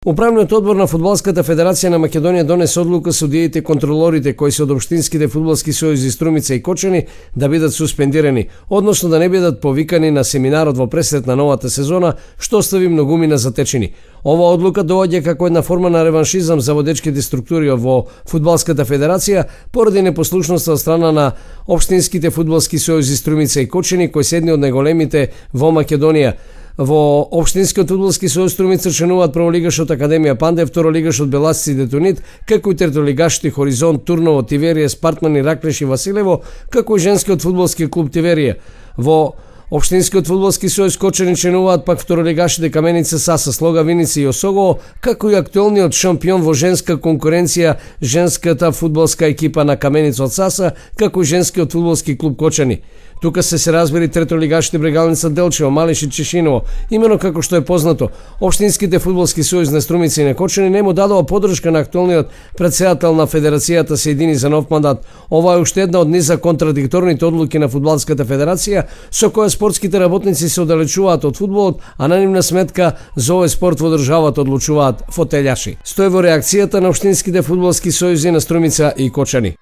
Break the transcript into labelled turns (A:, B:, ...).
A: Управниот одбор на Фудбалската федерација на Македонија донесе одлука судиите и контролорите кои се од општинските фудбалски сојузи Струмица и Кочани да бидат суспендирани, односно да не бидат повикани на семинарот во пресрет на новата сезона, што остави многумина затечени. Ова одлука доаѓа како една форма на реваншизам за водечките структури во Фудбалската федерација поради непослушноста од страна на општинските фудбалски сојузи Струмица и Кочани, кои се едни од најголемите во Македонија. Во општинскиот фудбалски сојуз Струмица членуваат прволигашот Академија Панде, второлигашот Беласци Детонит, како и третолигашите Хоризонт, Турново, Тиверија, Спартман, Раклеш и Василево, како и женскиот фудбалски клуб Тиверија. Во општинскиот фудбалски сојуз Кочани членуваат пак второлигашите Каменица, Саса, Слога, Виница и Осогово, како и актуелниот шампион во женска конкуренција, женската фудбалска екипа на Каменица од Саса, како и женскиот фудбалски клуб Кочани. Тука се разбери третолигашите Брегалница, Делчево, Малиш и Чешиново. Имено како што е познато, општинските фудбалски сојуз на Струмица и на Кочани не му дадоа подршка на актуелниот председател на федерацијата Сеедини за нов мандат. Ова е уште една од низа контрадикторните одлуки на Фудбалската федерација, со која спортските работници се оддалечуваат од фудбалот, а на нивна сметка за овој спорт во државата одлучуваат фотелјаши. Стои во реакцијата на општинските фудбалски сојузи на Струмица и Кочани.